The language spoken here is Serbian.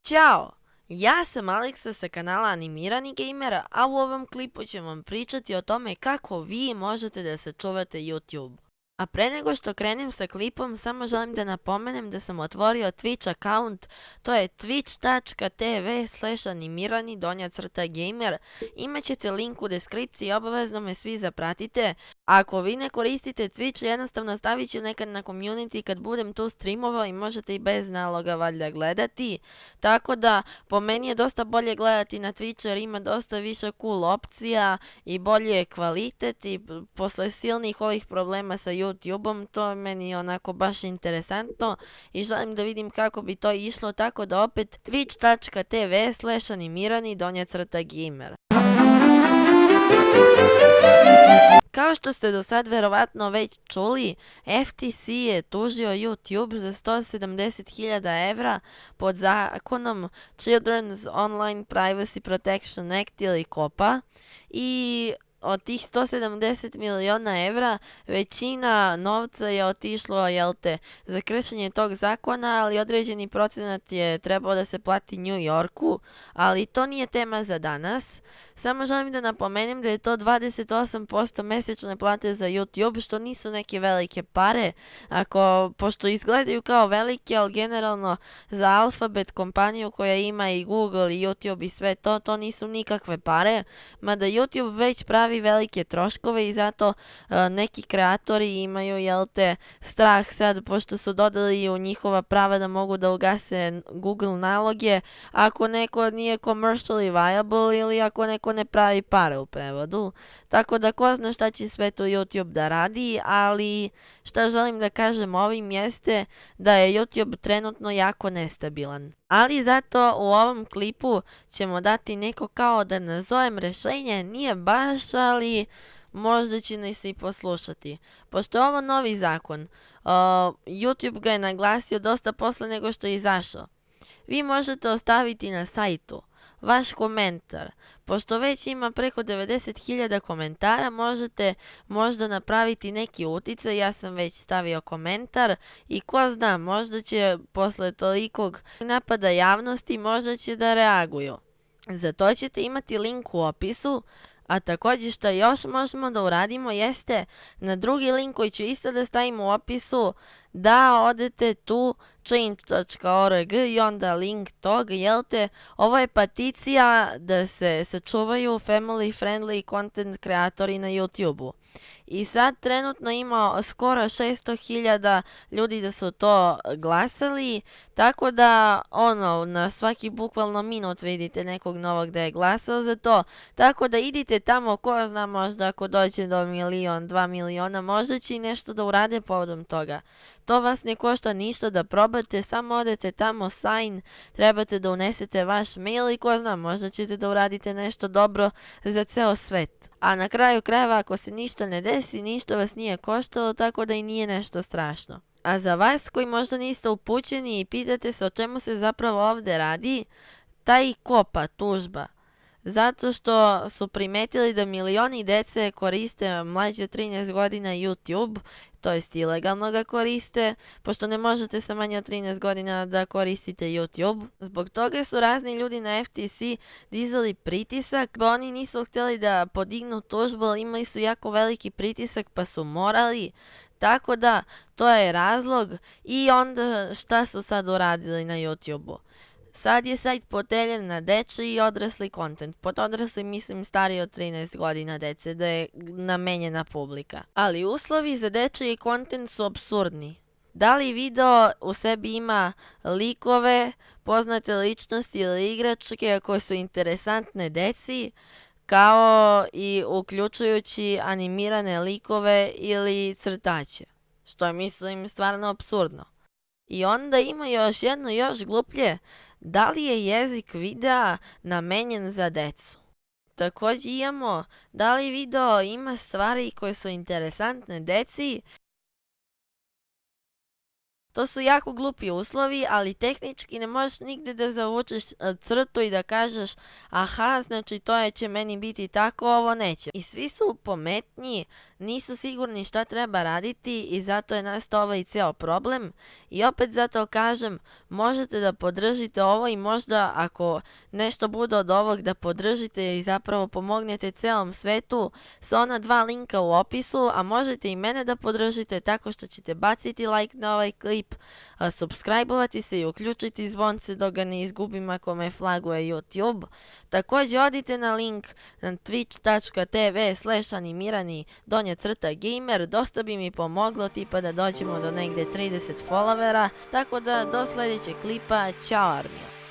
Ćao! Ja sam Aleksa sa kanala Animirani Gamer, a u ovom klipu ćemo vam pričati o tome kako vi možete da sačuvate YouTube. A pre nego što krenem sa klipom, samo želim da napomenem da sam otvorio Twitch account, to je twitch.tv/animirani_gamer. Imaćete link u deskripciji, obavezno me svi zapratite. Ako vi ne koristite Twitch, jednostavno stavit ću nekad na community kad budem tu streamovao i možete i bez naloga valjda gledati. Tako da, po meni je dosta bolje gledati na Twitch jer ima dosta više cool opcija i bolje je kvalitet i posle silnih ovih problema sa YouTubeom, to je meni onako baš interesantno i želim da vidim kako bi to išlo, tako da opet twitch.tv/animirani_gamer. Kao što ste do sad verovatno već čuli, FTC je tužio YouTube za 170.000 evra pod zakonom Children's Online Privacy Protection Act ili COPA i od tih 170 miliona evra većina novca je otišlo, jel te, za kršenje tog zakona, ali određeni procenat je trebao da se plati New Yorku, ali to nije tema za danas. Samo želim da napomenem da je to 28% mesečne plate za YouTube, što nisu neke velike pare, pošto izgledaju kao velike, ali generalno za Alphabet kompaniju koja ima i Google i YouTube i sve to, to nisu nikakve pare, mada YouTube već pravi velike troškove i zato neki kreatori imaju, jel te, strah sad, pošto su dodali u njihova prava da mogu da ugase Google naloge ako neko nije commercially viable ili ako neko ne pravi pare u prevodu. Tako da ko zna šta će sve to YouTube da radi, ali šta želim da kažem ovim jeste da je YouTube trenutno jako nestabilan. Ali zato u ovom klipu ćemo dati neko kao da nazovem rešenje, nije baš, ali možda će nas i poslušati. Pošto je ovo novi zakon, YouTube ga je naglasio dosta posle nego što je izašao. Vi možete ostaviti na sajtu vaš komentar. Pošto već ima preko 90.000 komentara, možete možda napraviti neki uticaj. Ja sam već stavio komentar i ko zna, možda će posle tolikog napada javnosti, možda će da reaguju. Za to ćete imati link u opisu, a takođe šta još možemo da uradimo jeste na drugi link koji ću isto da stavim u opisu, da odete tu change.org i onda link tog, jel te, ovo je peticija da se sačuvaju family friendly content kreatori na YouTube-u. I sad trenutno ima skoro 600.000 ljudi da su to glasali, tako da na svaki bukvalno minut vidite nekog novog da je glasao za to, tako da idite tamo, ko zna, možda ako dođe do 1.000.000, 2.000.000, možda će i nešto da urade povodom toga. To vas ne košta ništa da probate, samo odete tamo, sign, trebate da unesete vaš mail i ko zna, možda ćete da uradite nešto dobro za ceo svet. A na kraju krajeva, ako se ništa ne desi, ništa vas nije koštalo, tako da i nije nešto strašno. A za vas koji možda niste upućeni i pitate se o čemu se zapravo ovde radi, taj COPA tužba, zato što su primetili da milioni dece koriste mlađe od 13 godina YouTube, to jest ilegalno ga koriste, pošto ne možete sa manje od 13 godina da koristite YouTube. Zbog toga su razni ljudi na FTC dizali pritisak, pa oni nisu htjeli da podignu tužbu, ali imali su jako veliki pritisak pa su morali. Tako da, to je razlog. I onda šta su sad uradili na YouTube-u? Sad je sajt podeljen na dečiji i odrasli kontent. Pod odrasli mislim stariji od 13 godina dece, da je namenjena publika. Ali uslovi za dečiji kontent su apsurdni. Da li video u sebi ima likove, poznate ličnosti ili igračke koje su interesantne deci, kao i uključujući animirane likove ili crtaće, što je mislim stvarno apsurdno. I onda ima još jedno još gluplje, da li je jezik videa namenjen za decu? Takođe imamo, da li video ima stvari koje su interesantne deci To su jako glupi uslovi, ali tehnički ne možeš nigde da zavučeš crtu i da kažeš aha, znači to će meni biti tako, ovo neće. I svi su pometnji, nisu sigurni šta treba raditi i zato je nastao ovaj ceo problem. I opet zato kažem, možete da podržite ovo i možda ako nešto bude od ovog da podržite i zapravo pomognete celom svetu sa ona dva linka u opisu, a možete i mene da podržite tako što ćete baciti like na ovaj klip, subscribe-ovati se i uključiti zvonce dok ga ne izgubim ako me flaguje YouTube. Također odite na link na twitch.tv/animirani_gamer, dosta bi mi pomoglo tipa da dođemo do negde 30 followera, tako da do sljedećeg klipa, ćao armija!